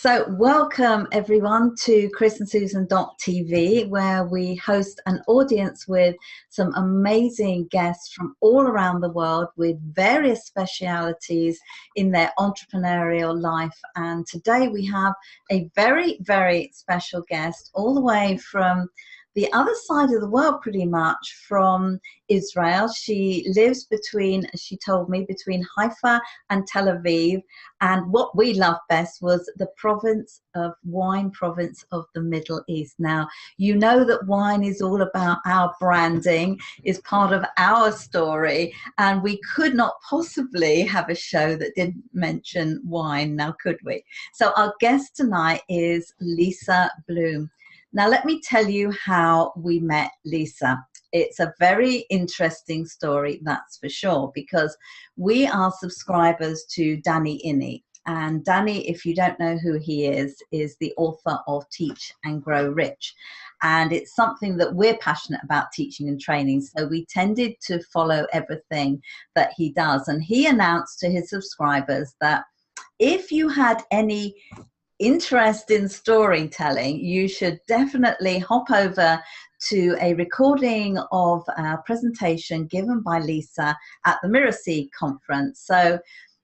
So welcome everyone to chrisandsusan.tv, where we host an audience with some amazing guests from all around the world with various specialities in their entrepreneurial life. And today we have a very, very special guest all the way from the other side of the world, pretty much from Israel. She lives between, she told me, between Haifa and Tel Aviv. And what we loved best was the wine province of the Middle East. Now, you know that wine is all about our branding, is part of our story. And we could not possibly have a show that didn't mention wine, now could we? So our guest tonight is Lisa Bloom. Now, let me tell you how we met Lisa. It's a very interesting story, that's for sure, because we are subscribers to Danny Inney. And Danny, if you don't know who he is the author of Teach and Grow Rich. And it's something that we're passionate about, teaching and training. So we tended to follow everything that he does. And he announced to his subscribers that if you had any interest in storytelling, you should definitely hop over to a recording of a presentation given by Lisa at the Mirror Seed conference. So,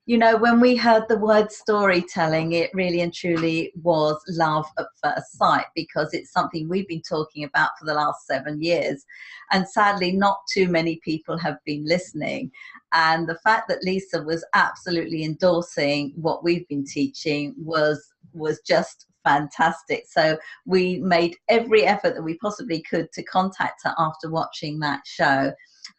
you know, when we heard the word storytelling, it really and truly was love at first sight, because it's something we've been talking about for the last 7 years. And sadly, not too many people have been listening. And the fact that Lisa was absolutely endorsing what we've been teaching was just fantastic. So we made every effort that we possibly could to contact her after watching that show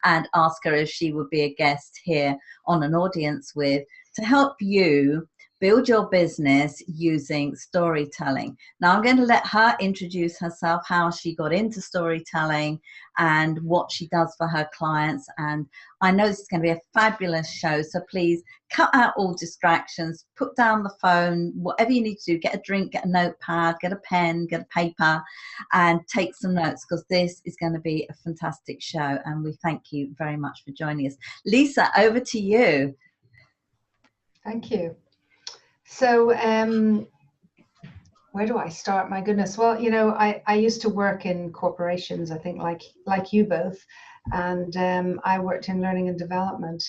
and ask her if she would be a guest here on An Audience With to help you build your business using storytelling. Now I'm going to let her introduce herself, how she got into storytelling and what she does for her clients. And I know this is going to be a fabulous show, so please cut out all distractions, put down the phone, whatever you need to do, get a drink, get a notepad, get a pen, get a paper, and take some notes, because this is going to be a fantastic show. And we thank you very much for joining us. Lisa, over to you. Thank you. So where do I start? My goodness. Well, you know, I used to work in corporations, I think like you both, and I worked in learning and development.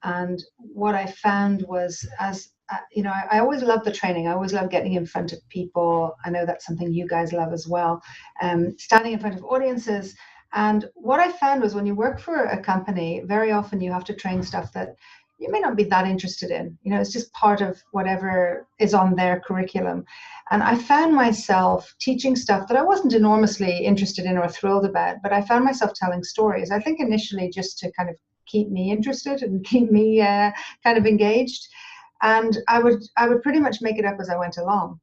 And what I found was, you know, I always loved the training. I always loved getting in front of people. I know that's something you guys love as well, standing in front of audiences. And what I found was, when you work for a company, very often you have to train stuff that you may not be that interested in. You know, it's just part of whatever is on their curriculum. And I found myself teaching stuff that I wasn't enormously interested in or thrilled about, but I found myself telling stories. I think initially just to kind of keep me interested and keep me kind of engaged. And I would pretty much make it up as I went along.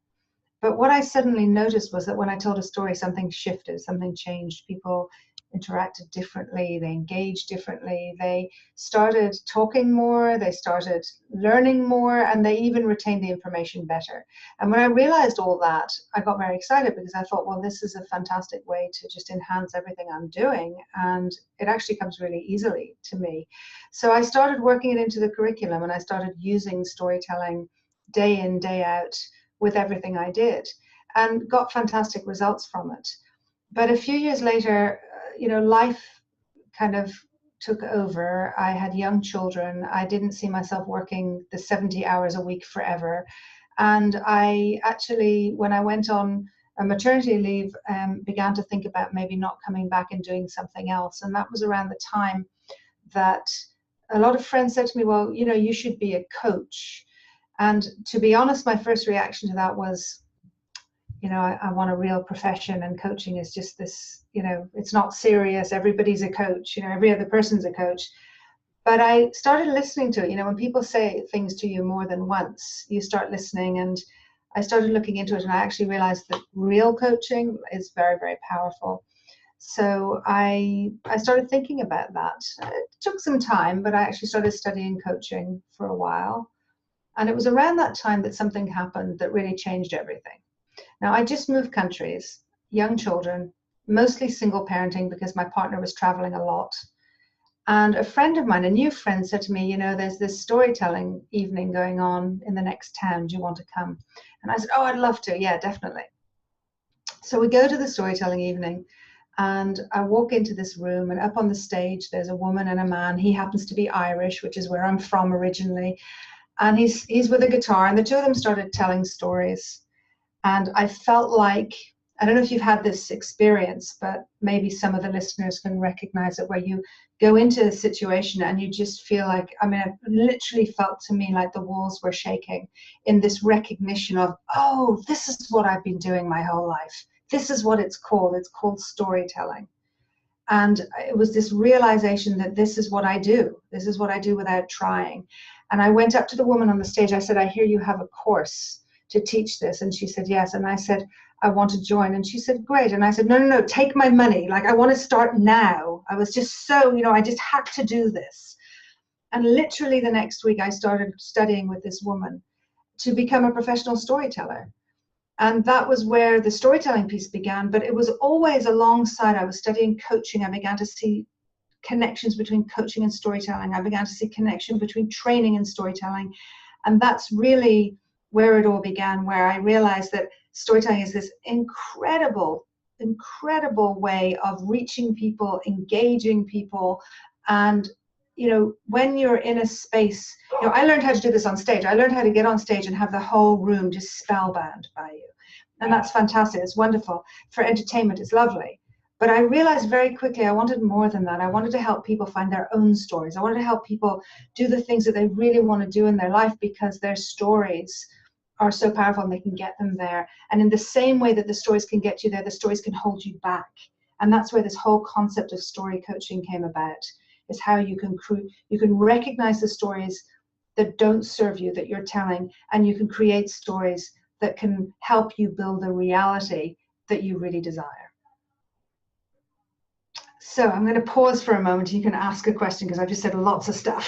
But what I suddenly noticed was that when I told a story, something shifted, something changed. People interacted differently, they engaged differently, they started talking more, they started learning more, and they even retained the information better. And when I realized all that, I got very excited, because I thought, well, this is a fantastic way to just enhance everything I'm doing, and it actually comes really easily to me. So I started working it into the curriculum, and I started using storytelling day in, day out with everything I did, and got fantastic results from it. But a few years later, you know, life kind of took over. I had young children. I didn't see myself working the 70 hours a week forever. And I actually, when I went on a maternity leave, began to think about maybe not coming back and doing something else. And that was around the time that a lot of friends said to me, well, you know, you should be a coach. And to be honest, my first reaction to that was, you know, I want a real profession, and coaching is just this, you know, it's not serious. Everybody's a coach, you know, every other person's a coach. But I started listening to it. You know, when people say things to you more than once, you start listening. And I started looking into it, and I actually realized that real coaching is very, very powerful. So I started thinking about that. It took some time, but I actually started studying coaching for a while. And it was around that time that something happened that really changed everything. Now, I just moved countries, young children, mostly single parenting because my partner was traveling a lot. And a friend of mine, a new friend, said to me, you know, there's this storytelling evening going on in the next town. Do you want to come? And I said, oh, I'd love to. Yeah, definitely. So we go to the storytelling evening, and I walk into this room, and up on the stage, there's a woman and a man. He happens to be Irish, which is where I'm from originally. And he's with a guitar, and the two of them started telling stories. And I felt like, I don't know if you've had this experience, but maybe some of the listeners can recognize it, where you go into a situation and you just feel like, I mean, it literally felt to me like the walls were shaking in this recognition of, oh, this is what I've been doing my whole life. This is what it's called. It's called storytelling. And it was this realization that this is what I do. This is what I do without trying. And I went up to the woman on the stage. I said, I hear you have a course to teach this. And she said, yes. And I said, I want to join. And she said, great. And I said, no, no, no, take my money. Like, I want to start now. I was just so, you know, I just had to do this. And literally the next week, I started studying with this woman to become a professional storyteller. And that was where the storytelling piece began. But it was always alongside, I was studying coaching. I began to see connections between coaching and storytelling. I began to see connection between training and storytelling. And that's really where it all began, where I realized that storytelling is this incredible, incredible way of reaching people, engaging people. And, you know, when you're in a space, you know, I learned how to do this on stage. I learned how to get on stage and have the whole room just spellbound by you. And that's fantastic. It's wonderful. For entertainment, it's lovely. But I realized very quickly I wanted more than that. I wanted to help people find their own stories. I wanted to help people do the things that they really want to do in their life, because their stories are so powerful and they can get them there. And in the same way that the stories can get you there, the stories can hold you back. And that's where this whole concept of story coaching came about, is how you can recognize the stories that don't serve you, that you're telling, and you can create stories that can help you build the reality that you really desire. So I'm going to pause for a moment. You can ask a question, because I've just said lots of stuff.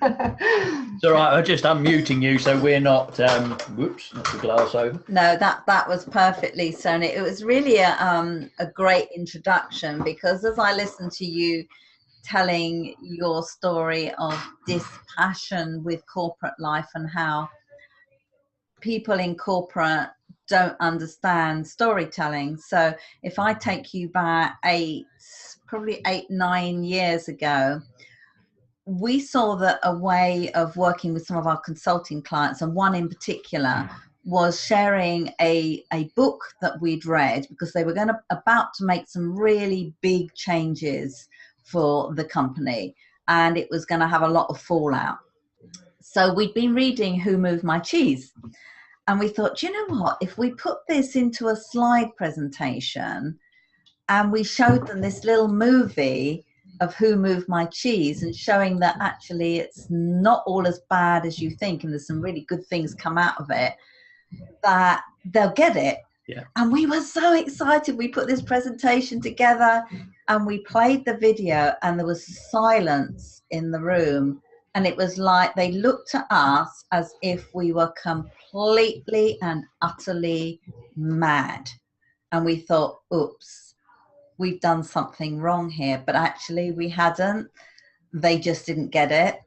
It's all right. I'm just unmuting you so we're not, whoops, not the glass over. No, that was perfectly, Sonia. It was really a great introduction, because as I listened to you telling your story of dispassion with corporate life and how people in corporate don't understand storytelling. So if I take you back probably 8-9 years ago, we saw that a way of working with some of our consulting clients, and one in particular was sharing a book that we'd read, because they were about to make some really big changes for the company, and it was going to have a lot of fallout. So we'd been reading Who Moved My Cheese, and we thought, you know what, if we put this into a slide presentation and we showed them this little movie of Who Moved My Cheese, and showing that actually it's not all as bad as you think, and there's some really good things come out of it, that they'll get it. Yeah. And we were so excited. We put this presentation together and we played the video, and there was silence in the room. And it was like they looked at us as if we were completely and utterly mad. And we thought, oops, we've done something wrong here. But actually we hadn't. They just didn't get it.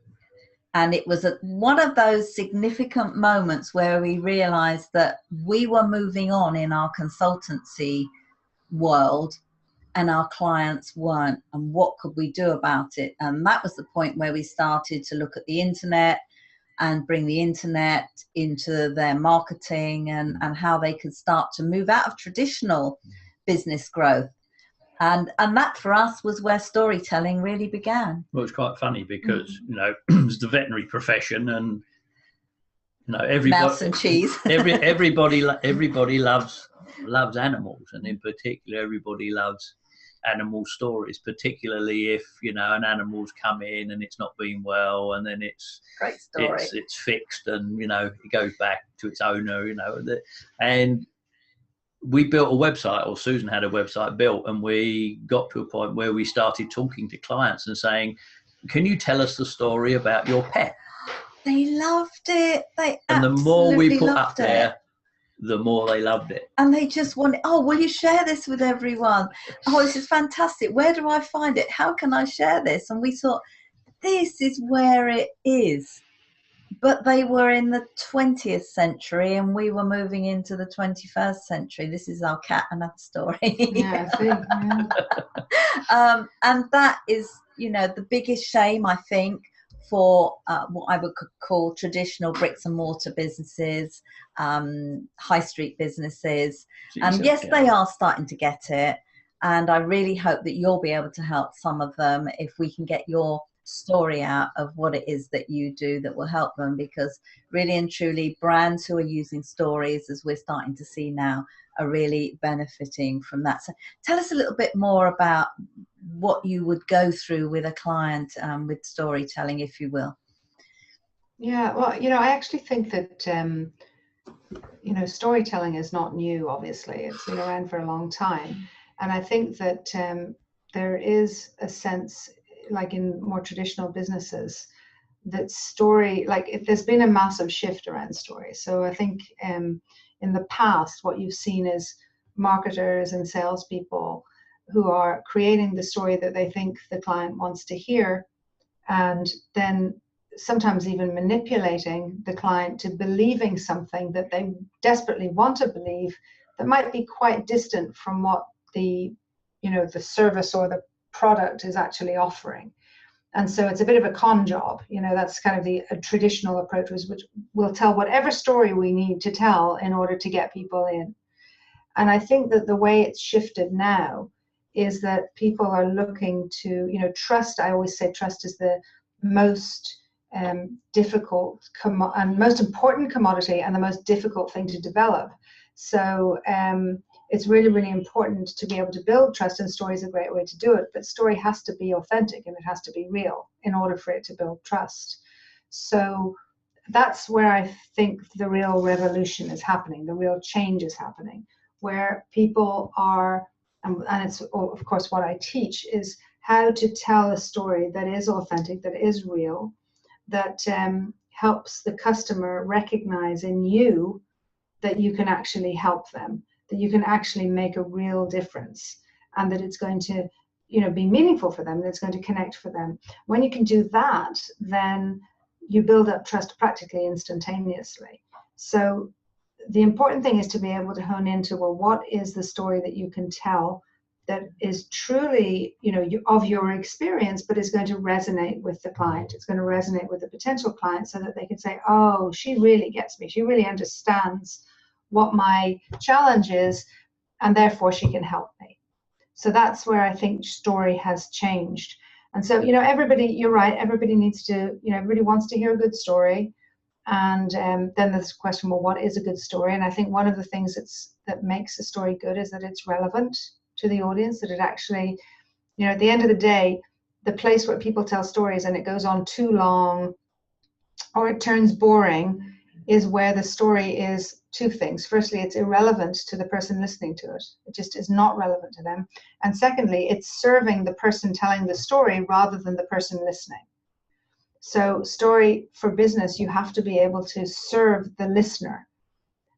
And it was one of those significant moments where we realized that we were moving on in our consultancy world and our clients weren't. And what could we do about it? And that was the point where we started to look at the internet and bring the internet into their marketing, and how they could start to move out of traditional business growth. And that for us was where storytelling really began. Well, it's quite funny because, you know, it's the veterinary profession, and, you know, everybody, mouse and cheese. everybody loves animals, and in particular, everybody loves animal stories, particularly if, you know, an animal's come in and it's not been well, and then it's great story. It's fixed, and, you know, it goes back to its owner, you know, and we built a website, or Susan had a website built, and we got to a point where we started talking to clients and saying, can you tell us the story about your pet? They loved it. They and the more we put loved up there, the more they loved it. And they just wanted, oh, will you share this with everyone? Oh, this is fantastic. Where do I find it? How can I share this? And we thought, this is where it is. But they were in the 20th century and we were moving into the 21st century. This is our cat, another story. Yeah, I think. Yeah. And that is, you know, the biggest shame, I think, for what I would call traditional bricks and mortar businesses, high street businesses. And yes, they are starting to get it. And I really hope that you'll be able to help some of them if we can get your story out of what it is that you do that will help them, because really and truly brands who are using stories, as we're starting to see now, are really benefiting from that. So tell us a little bit more about what you would go through with a client with storytelling, if you will. Yeah, well, you know, I actually think that you know, storytelling is not new. Obviously, it's been around for a long time, and I think that there is a sense, like in more traditional businesses, that story, like there's been a massive shift around story. So I think in the past, what you've seen is marketers and salespeople who are creating the story that they think the client wants to hear, and then sometimes even manipulating the client to believing something that they desperately want to believe that might be quite distant from what the, you know, the service or the product is actually offering. And so it's a bit of a con job. You know, that's kind of a traditional approach, which will tell whatever story we need to tell in order to get people in. And I think that the way it's shifted now is that people are looking to, you know, trust. I always say trust is the most difficult and most important commodity and the most difficult thing to develop. So it's really, really important to be able to build trust, and story is a great way to do it. But story has to be authentic and it has to be real in order for it to build trust. So that's where I think the real revolution is happening, the real change is happening, where people are, and it's of course what I teach, is how to tell a story that is authentic, that is real, that helps the customer recognize in you that you can actually help them, that you can actually make a real difference, and that it's going to, you know, be meaningful for them, that it's going to connect for them. When you can do that, then you build up trust practically instantaneously. So the important thing is to be able to hone into, well, what is the story that you can tell that is truly, you know, of your experience, but is going to resonate with the client. It's going to resonate with the potential client, so that they can say, oh, she really gets me. She really understands what my challenge is, and therefore she can help me. So that's where I think story has changed. And so, you know, everybody, you're right, everybody needs to, you know, everybody wants to hear a good story. And then there's the question, well, what is a good story? And I think one of the things that makes a story good is that it's relevant to the audience, that it actually, you know, at the end of the day, the place where people tell stories and it goes on too long or it turns boring is where the story is two things. Firstly, it's irrelevant to the person listening to it. It just is not relevant to them. And secondly, it's serving the person telling the story rather than the person listening. So story for business, you have to be able to serve the listener,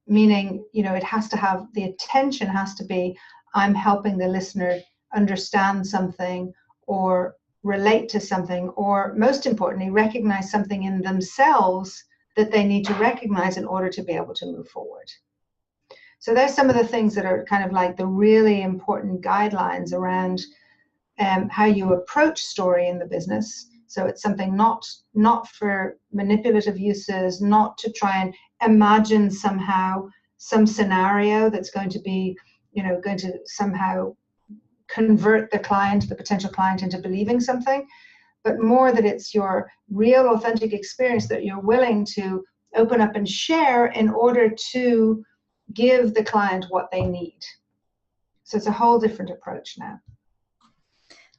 meaning, you know, it has to have, the attention has to be, I'm helping the listener understand something or relate to something, or most importantly, recognize something in themselves that they need to recognize in order to be able to move forward. So there's some of the things that are kind of like the really important guidelines around how you approach story in the business. So it's something not for manipulative uses, not to try and imagine somehow some scenario that's going to be, you know, going to somehow convert the client, the potential client, into believing something, but more that it's your real authentic experience that you're willing to open up and share in order to give the client what they need. So it's a whole different approach now.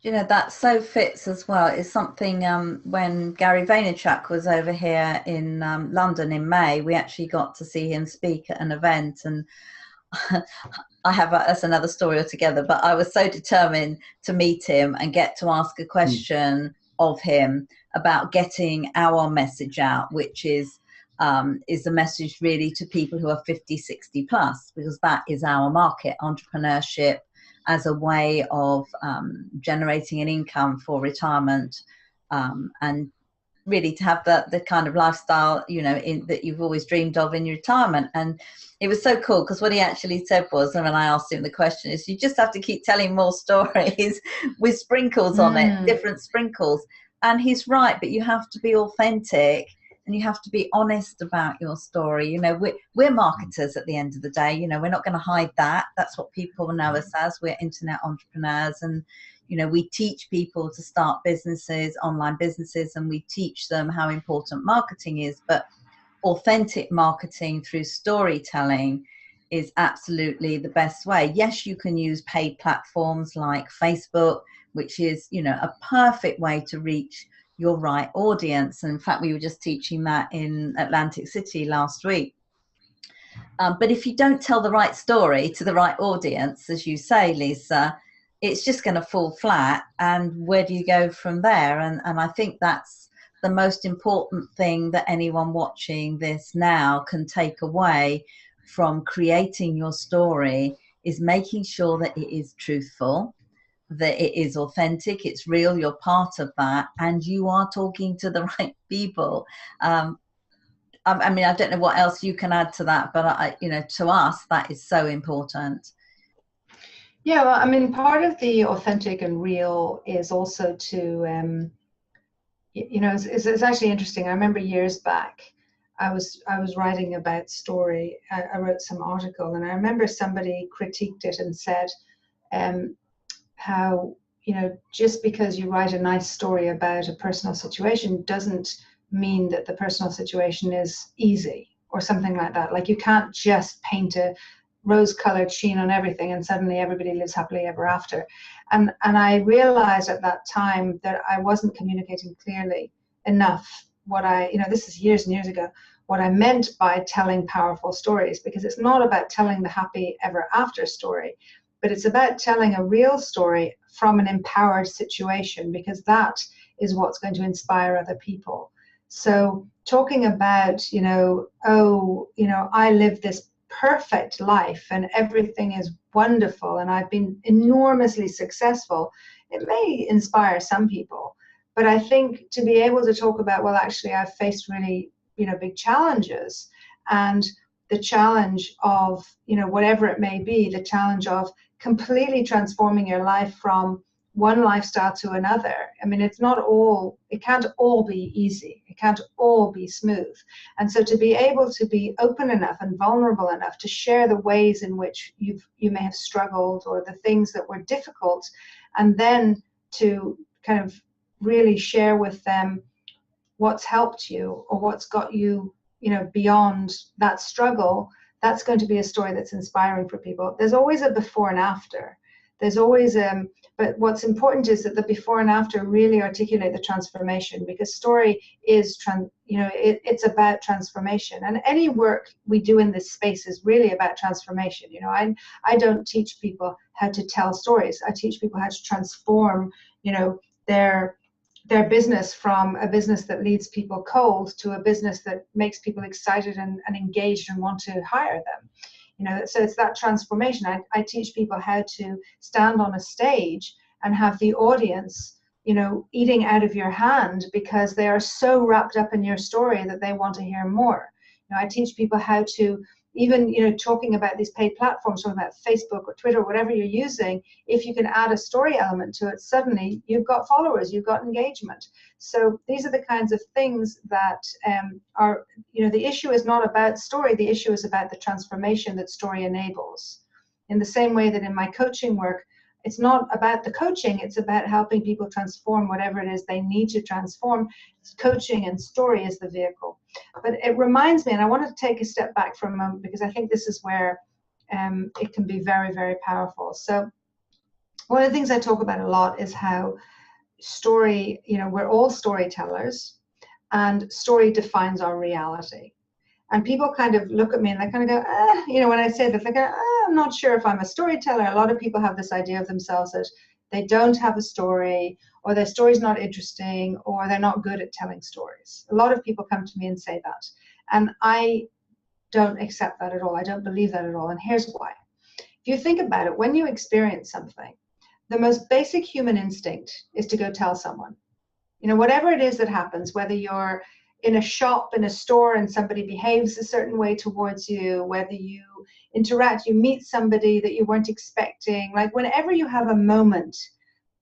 You know, that so fits as well. It's something when Gary Vaynerchuk was over here in London in May, we actually got to see him speak at an event, and that's another story altogether, but I was so determined to meet him and get to ask a question of him about getting our message out, which is is the message really to people who are 50, 60 plus, because that is our market, entrepreneurship as a way of generating an income for retirement, and really to have the kind of lifestyle, you know, that you've always dreamed of in your retirement. And it was so cool, because what he actually said was, and when I asked him the question, is you just have to keep telling more stories with sprinkles on it, different sprinkles. And he's right, but you have to be authentic and you have to be honest about your story. You know, we're marketers at the end of the day. You know, we're not going to hide that. That's what people know us as. We're internet entrepreneurs, and you know, we teach people to start businesses, online businesses, and we teach them how important marketing is. But authentic marketing through storytelling is absolutely the best way. Yes, you can use paid platforms like Facebook, which is, you know, a perfect way to reach your right audience. And in fact, we were just teaching that in Atlantic City last week. But if you don't tell the right story to the right audience, as you say, Lisa, it's just going to fall flat. And where do you go from there? And I think that's the most important thing that anyone watching this now can take away from creating your story, is making sure that it is truthful, that it is authentic, it's real, you're part of that, and you are talking to the right people. I mean, I don't know what else you can add to that, but you know, to us, that is so important. Yeah, well, I mean, part of the authentic and real is also to, you know, it's actually interesting. I remember years back, I was writing about story. I wrote some article, and I remember somebody critiqued it and said, how, you know, just because you write a nice story about a personal situation doesn't mean that the personal situation is easy or something like that. Like, you can't just paint a rose-colored sheen on everything and suddenly everybody lives happily ever after. And I realized at that time that I wasn't communicating clearly enough what I, you know, this is years and years ago, what I meant by telling powerful stories, because it's not about telling the happy ever after story, but it's about telling a real story from an empowered situation, because that is what's going to inspire other people. So talking about, you know, oh, you know, I live this perfect life and everything is wonderful and I've been enormously successful, it may inspire some people. But I think to be able to talk about, well, actually, I've faced really, you know, big challenges, and the challenge of, you know, whatever it may be, the challenge of completely transforming your life from one lifestyle to another. I mean, it's not all, it can't all be easy. It can't all be smooth. And so to be able to be open enough and vulnerable enough to share the ways in which you may have struggled, or the things that were difficult, and then to kind of really share with them what's helped you or what's got you, you know, beyond that struggle, that's going to be a story that's inspiring for people. There's always a before and after. There's always but what's important is that the before and after really articulate the transformation, because story is you know, it's about transformation, and any work we do in this space is really about transformation. You know, I don't teach people how to tell stories. I teach people how to transform, you know, their business from a business that leaves people cold to a business that makes people excited and engaged and want to hire them. You know, so it's that transformation. I teach people how to stand on a stage and have the audience, you know, eating out of your hand because they are so wrapped up in your story that they want to hear more. You know, I teach people how to, even, you know, talking about these paid platforms, talking about Facebook or Twitter, whatever you're using, if you can add a story element to it, suddenly you've got followers, you've got engagement. So these are the kinds of things that are, you know, the issue is not about story, the issue is about the transformation that story enables. In the same way that in my coaching work, it's not about the coaching, it's about helping people transform whatever it is they need to transform. Coaching and story is the vehicle. But it reminds me, and I want to take a step back for a moment, because I think this is where it can be very, very powerful. So one of the things I talk about a lot is how story, you know, we're all storytellers, and story defines our reality. And people kind of look at me and they kind of go, you know, when I say that, they go, I'm not sure if I'm a storyteller. A lot of people have this idea of themselves that they don't have a story, or their story's not interesting, or they're not good at telling stories. A lot of people come to me and say that. And I don't accept that at all. I don't believe that at all. And here's why. If you think about it, when you experience something, the most basic human instinct is to go tell someone. You know, whatever it is that happens, whether you're in a shop, in a store, and somebody behaves a certain way towards you, whether you interact, you meet somebody that you weren't expecting, like whenever you have a moment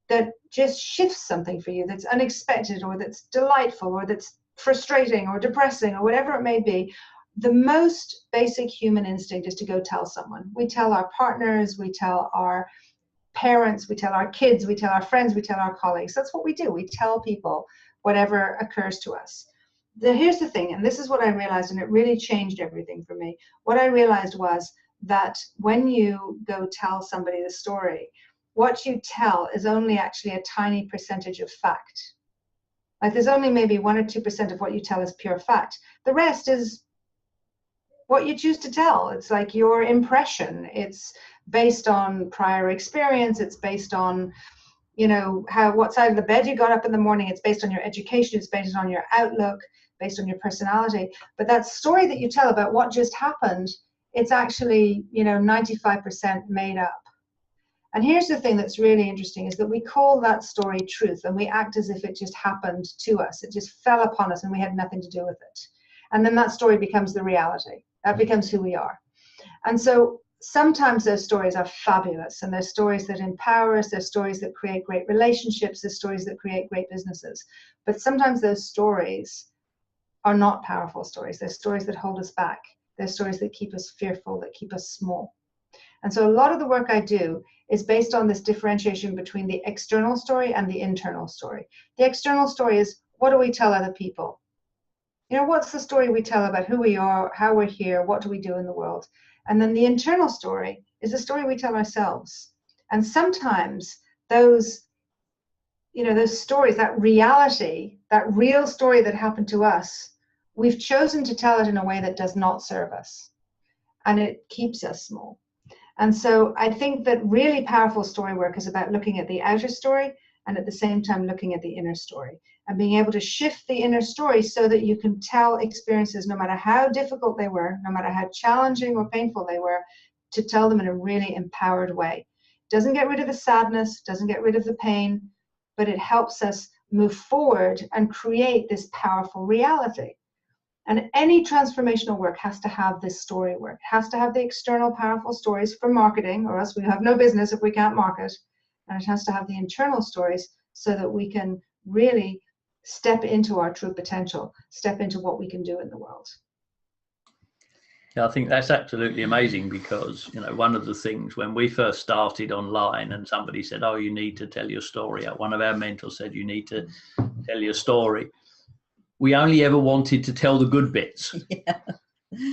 that just shifts something for you, that's unexpected or that's delightful or that's frustrating or depressing or whatever it may be, the most basic human instinct is to go tell someone. We tell our partners, we tell our parents, we tell our kids, we tell our friends, we tell our colleagues. That's what we do. We tell people whatever occurs to us. Here's the thing, and this is what I realized, and it really changed everything for me. What I realized was that when you go tell somebody the story, what you tell is only actually a tiny percentage of fact. Like there's only maybe 1 or 2% of what you tell is pure fact. The rest is what you choose to tell. It's like your impression. It's based on prior experience. It's based on, you know, what side of the bed you got up in the morning. It's based on your education. It's based on your outlook, based on your personality. But that story that you tell about what just happened, it's actually, you know, 95% made up. And here's the thing that's really interesting is that we call that story truth, and we act as if it just happened to us. It just fell upon us and we had nothing to do with it. And then that story becomes the reality. That becomes who we are. And so sometimes those stories are fabulous, and they're stories that empower us, they're stories that create great relationships, they're stories that create great businesses. But sometimes those stories are not powerful stories. They're stories that hold us back. They're stories that keep us fearful, that keep us small. And so a lot of the work I do is based on this differentiation between the external story and the internal story. The external story is, what do we tell other people? You know, what's the story we tell about who we are, how we're here, what do we do in the world? And then the internal story is the story we tell ourselves. And sometimes those, you know, those stories, that reality, that real story that happened to us, we've chosen to tell it in a way that does not serve us. And it keeps us small. And so I think that really powerful story work is about looking at the outer story and at the same time looking at the inner story and being able to shift the inner story so that you can tell experiences, no matter how difficult they were, no matter how challenging or painful they were, to tell them in a really empowered way. It doesn't get rid of the sadness, doesn't get rid of the pain, but it helps us move forward and create this powerful reality. And any transformational work has to have this story work, has to have the external powerful stories for marketing, or else we have no business if we can't market. And it has to have the internal stories so that we can really step into our true potential, step into what we can do in the world. Yeah, I think that's absolutely amazing because, you know, one of the things when we first started online and somebody said, oh, you need to tell your story. One of our mentors said, you need to tell your story. We only ever wanted to tell the good bits. Yeah.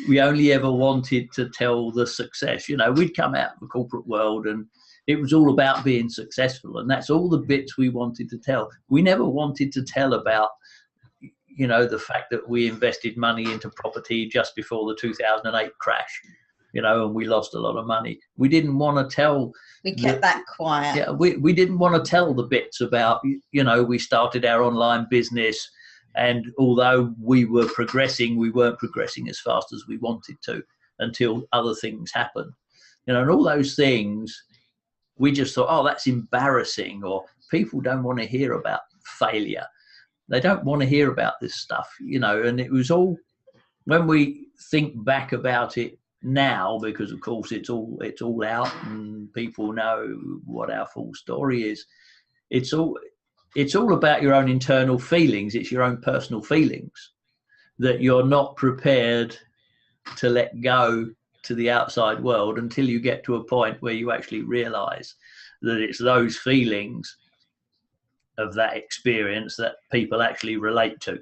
We only ever wanted to tell the success. You know, we'd come out of the corporate world and it was all about being successful. And that's all the bits we wanted to tell. We never wanted to tell about, you know, the fact that we invested money into property just before the 2008 crash, you know, and we lost a lot of money. We didn't want to tell. We kept that quiet. Yeah, we didn't want to tell the bits about, you know, we started our online business. And although we were progressing, we weren't progressing as fast as we wanted to until other things happened. You know, and all those things, we just thought, oh, that's embarrassing, or people don't want to hear about failure. They don't want to hear about this stuff, you know, and it was all, when we think back about it now, because of course it's all out and people know what our full story is, it's all about your own internal feelings. It's your own personal feelings that you're not prepared to let go to the outside world until you get to a point where you actually realize that it's those feelings of that experience that people actually relate to.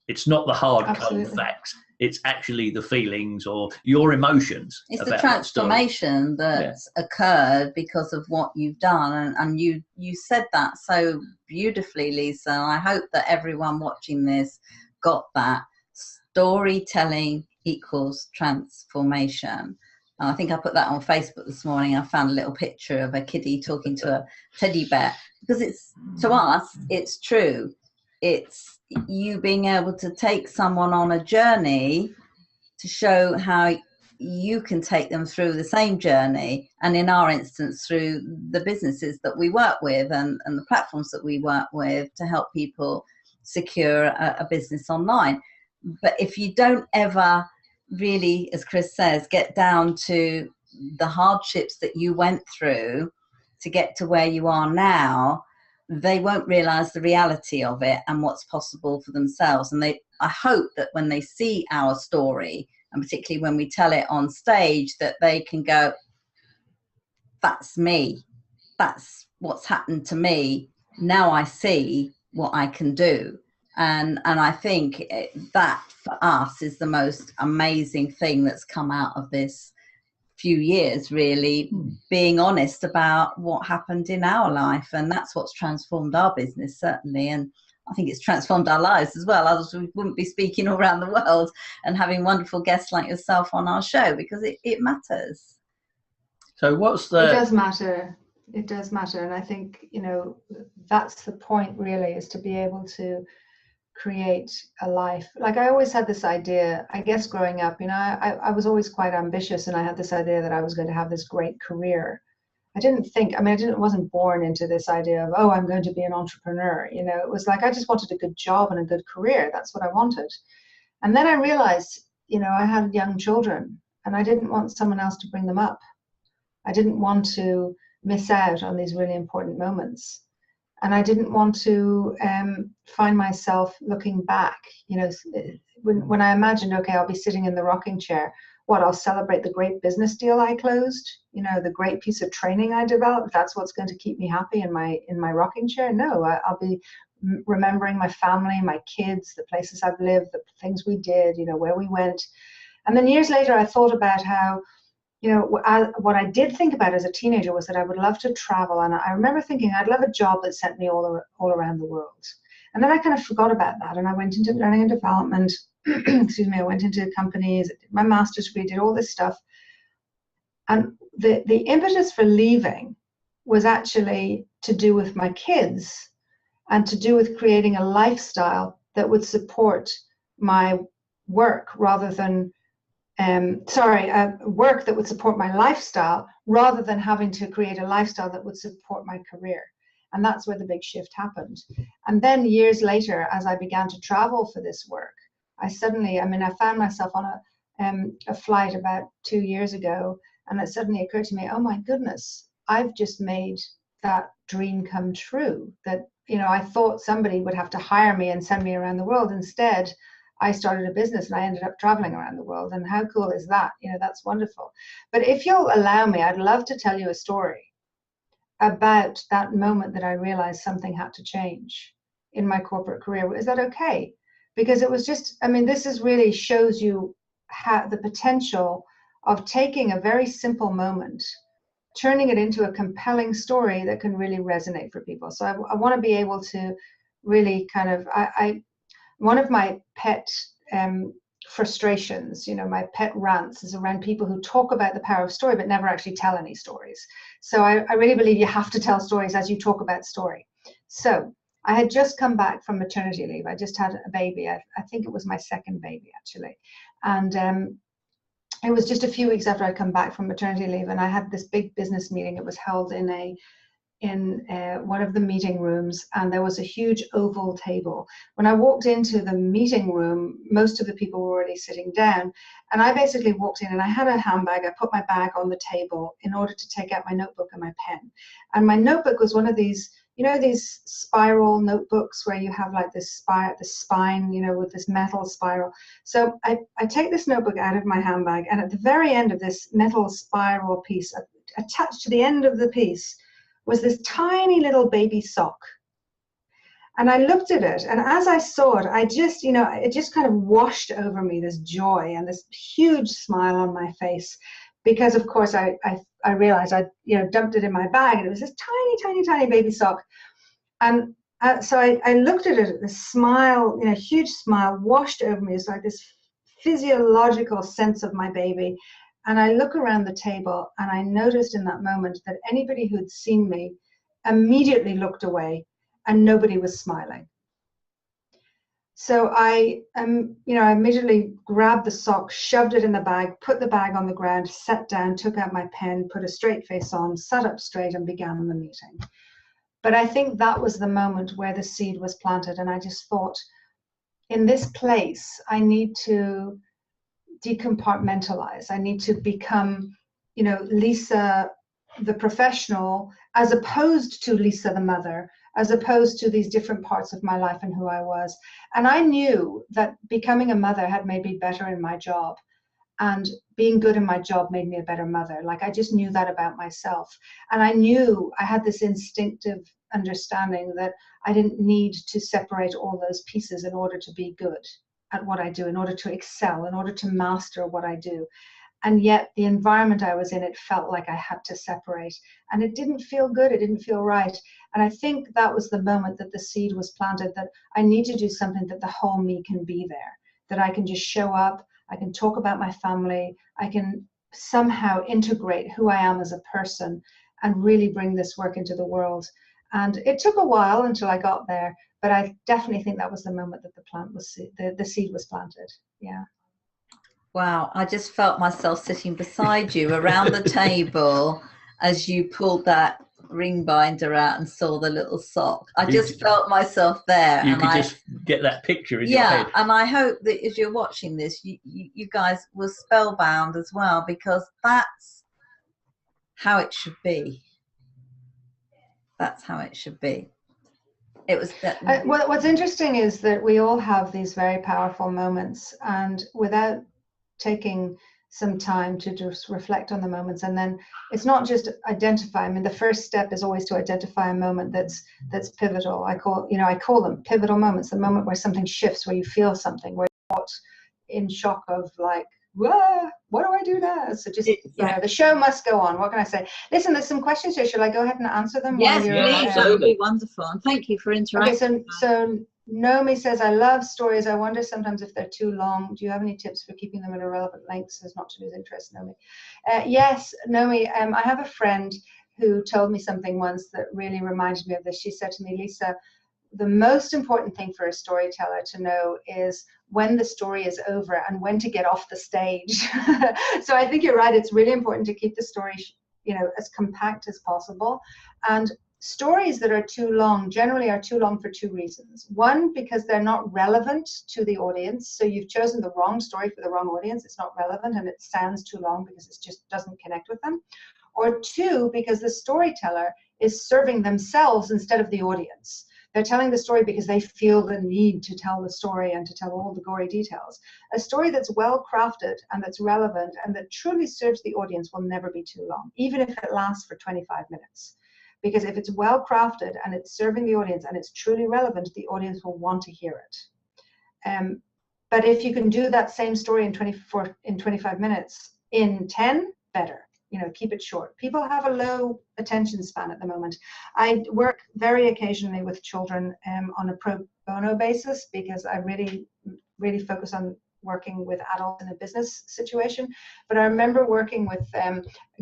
It's not the hard cold facts. It's actually the feelings or your emotions. It's the transformation that's occurred because of what you've done. And you said that so beautifully, Lisa. I hope that everyone watching this got that. Storytelling equals transformation. I think I put that on Facebook this morning. I found a little picture of a kiddie talking to a teddy bear, because it's, to us, it's true. It's you being able to take someone on a journey to show how you can take them through the same journey, and in our instance through the businesses that we work with and the platforms that we work with to help people secure a business online. But if you don't ever really, as Chris says, get down to the hardships that you went through to get to where you are now, they won't realize the reality of it and what's possible for themselves. And I hope that when they see our story, and particularly when we tell it on stage, that they can go, that's me, that's what's happened to me, now I see what I can do. And I think that for us is the most amazing thing that's come out of this few years, really, being honest about what happened in our life. And that's what's transformed our business, certainly. And I think it's transformed our lives as well. Otherwise we wouldn't be speaking all around the world and having wonderful guests like yourself on our show, because it matters. So what's the... It does matter. It does matter. And I think, you know, that's the point really, is to be able to create a life. Like I always had this idea, I guess growing up, you know, I was always quite ambitious, and I had this idea that I was going to have this great career. I didn't think, I mean, wasn't born into this idea of, oh, I'm going to be an entrepreneur. You know, it was like, I just wanted a good job and a good career. That's what I wanted. And then I realized, you know, I had young children and I didn't want someone else to bring them up. I didn't want to miss out on these really important moments. And I didn't want to find myself looking back, you know, when I imagined, okay, I'll be sitting in the rocking chair. What, I'll celebrate the great business deal I closed, you know, the great piece of training I developed. That's what's going to keep me happy in my rocking chair. No, I'll be remembering my family, my kids, the places I've lived, the things we did, you know, where we went. And then years later, I thought about how, you know, what I did think about as a teenager was that I would love to travel. And I remember thinking I'd love a job that sent me all around the world. And then I kind of forgot about that. And I went into learning and development. Excuse me, I went into companies, did my master's degree, did all this stuff. And the impetus for leaving was actually to do with my kids and to do with creating a lifestyle that would support my work rather than, work that would support my lifestyle rather than having to create a lifestyle that would support my career. And that's where the big shift happened. And then years later, as I began to travel for this work, I found myself on a flight about 2 years ago, and it suddenly occurred to me, oh my goodness, I've just made that dream come true. That, you know, I thought somebody would have to hire me and send me around the world. Instead, I started a business and I ended up traveling around the world. And how cool is that? You know, that's wonderful. But if you'll allow me, I'd love to tell you a story about that moment that I realized something had to change in my corporate career. Is that okay? Because it was just, I mean, this is really shows you how the potential of taking a very simple moment, turning it into a compelling story that can really resonate for people. So I want to be able to really kind of, one of my pet frustrations, you know, my pet rants is around people who talk about the power of story but never actually tell any stories. So I really believe you have to tell stories as you talk about story. So I had just come back from maternity leave. I just had a baby. I think it was my second baby, actually. And it was just a few weeks after I'd come back from maternity leave, and I had this big business meeting. It was held in one of the meeting rooms, and there was a huge oval table. When I walked into the meeting room, most of the people were already sitting down, and I basically walked in and I had a handbag. I put my bag on the table in order to take out my notebook and my pen. And my notebook was one of these, you know, these spiral notebooks where you have like this spine, you know, with this metal spiral. So I take this notebook out of my handbag, and at the very end of this metal spiral piece, attached to the end of the piece, was this tiny little baby sock. And I looked at it, and as I saw it, I just, you know, it just kind of washed over me, this joy and this huge smile on my face, because of course I realized I'd, you know, dumped it in my bag, and it was this tiny baby sock. And so I looked at it, the smile, you know, huge smile washed over me. It's like this physiological sense of my baby. And I look around the table, and I noticed in that moment that anybody who had seen me immediately looked away, and nobody was smiling. So I immediately grabbed the sock, shoved it in the bag, put the bag on the ground, sat down, took out my pen, put a straight face on, sat up straight, and began the meeting. But I think that was the moment where the seed was planted. And I just thought, in this place, I need to decompartmentalize. I need to become, Lisa, the professional, as opposed to Lisa, the mother, as opposed to these different parts of my life and who I was. And I knew that becoming a mother had made me better in my job. And being good in my job made me a better mother. Like, I just knew that about myself. And I knew I had this instinctive understanding that I didn't need to separate all those pieces in order to be good at what I do, in order to excel, in order to master what I do. And yet the environment I was in, it felt like I had to separate. And it didn't feel good. It didn't feel right. And I think that was the moment that the seed was planted, that I need to do something that the whole me can be there, that I can just show up, I can talk about my family, I can somehow integrate who I am as a person and really bring this work into the world. And it took a while until I got there, but I definitely think that was the moment that the seed was planted. Yeah. Wow, I just felt myself sitting beside you around the table as you pulled that ring binder out and saw the little sock. I just felt myself there. You could just get that picture in your head. And I hope that as you're watching this, you guys were spellbound as well, because that's how it should be. That's how it should be. It was that. What's interesting is that we all have these very powerful moments, and without taking some time to just reflect on the moments, and then it's not just identify. I mean, the first step is always to identify a moment that's pivotal. I call them pivotal moments. The moment where something shifts, where you feel something, where you're not in shock of like, whoa, what do I do now? So just the show must go on. What can I say? Listen, there's some questions here. Should I go ahead and answer them? Yes, please. That would be wonderful. And thank you for interacting. Okay, so Nomi says, I love stories. I wonder sometimes if they're too long. Do you have any tips for keeping them at a relevant length so as not to lose interest, Nomi? Yes, Nomi, I have a friend who told me something once that really reminded me of this. She said to me, Lisa, the most important thing for a storyteller to know is when the story is over and when to get off the stage. So I think you're right. It's really important to keep the story, as compact as possible. And stories that are too long generally are too long for two reasons. One, because they're not relevant to the audience. So you've chosen the wrong story for the wrong audience. It's not relevant and it stands too long because it just doesn't connect with them. Or two, because the storyteller is serving themselves instead of the audience. They're telling the story because they feel the need to tell the story and to tell all the gory details. A story that's well crafted and that's relevant and that truly serves the audience will never be too long, even if it lasts for 25 minutes. Because if it's well crafted and it's serving the audience and it's truly relevant, the audience will want to hear it. But if you can do that same story in 25 minutes in 10, better. Keep it short. People have a low attention span at the moment. I work very occasionally with children on a pro bono basis because I really, really focus on working with adults in a business situation. But I remember working with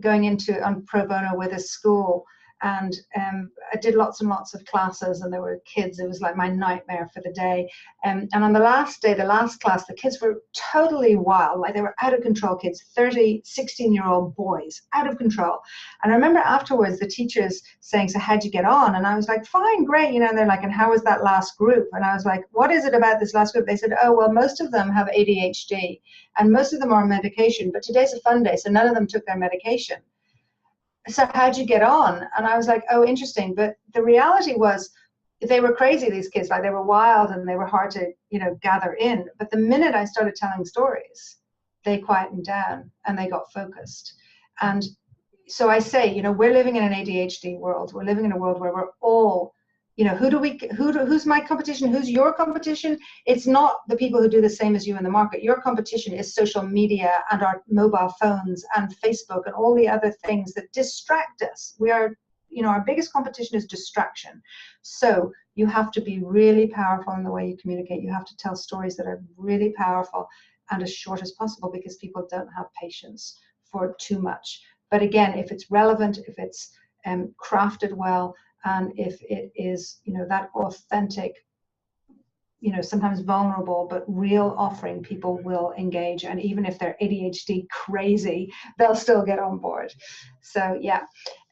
going on pro bono with a school, and I did lots and lots of classes, and there were kids. It was like my nightmare for the day. And on the last day, the last class, the kids were totally wild. Like, they were out of control kids, 16-year-old boys, out of control. And I remember afterwards the teachers saying, so how'd you get on? And I was like, fine, great. And they're like, and how was that last group? And I was like, what is it about this last group? They said, oh, well, most of them have ADHD and most of them are on medication, but today's a fun day, so none of them took their medication. So how'd you get on? And I was like, oh, interesting. But the reality was they were crazy, these kids. Like, they were wild and they were hard to, gather in. But the minute I started telling stories, they quietened down and they got focused. And so I say, we're living in an ADHD world. We're living in a world where we're all, who's my competition? Who's your competition? It's not the people who do the same as you in the market. Your competition is social media and our mobile phones and Facebook and all the other things that distract us. We are, our biggest competition is distraction. So you have to be really powerful in the way you communicate. You have to tell stories that are really powerful and as short as possible, because people don't have patience for too much. But again, if it's relevant, if it's crafted well, and if it is, that authentic you know, sometimes vulnerable but real offering, people will engage, and even if they're ADHD crazy, they'll still get on board. So yeah.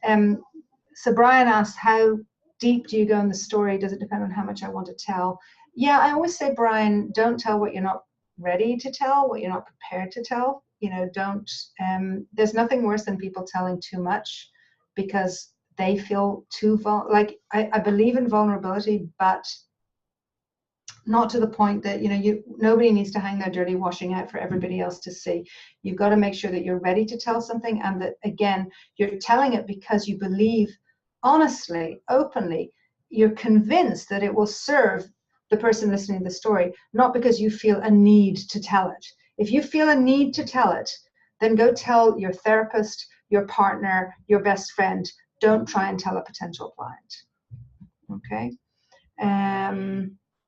So Brian asked, how deep do you go in the story? Does it depend on how much I want to tell? Yeah, I always say, Brian, don't tell what you're not ready to tell, what you're not prepared to tell. You know, don't, there's nothing worse than people telling too much because they feel too like I believe in vulnerability, but not to the point that, you know, nobody needs to hang their dirty washing out for everybody else to see. You've got to make sure that you're ready to tell something, and that, again, you're telling it because you believe honestly, openly, you're convinced that it will serve the person listening to the story, not because you feel a need to tell it. If you feel a need to tell it, then go tell your therapist, your partner, your best friend. Don't try and tell a potential client. Okay.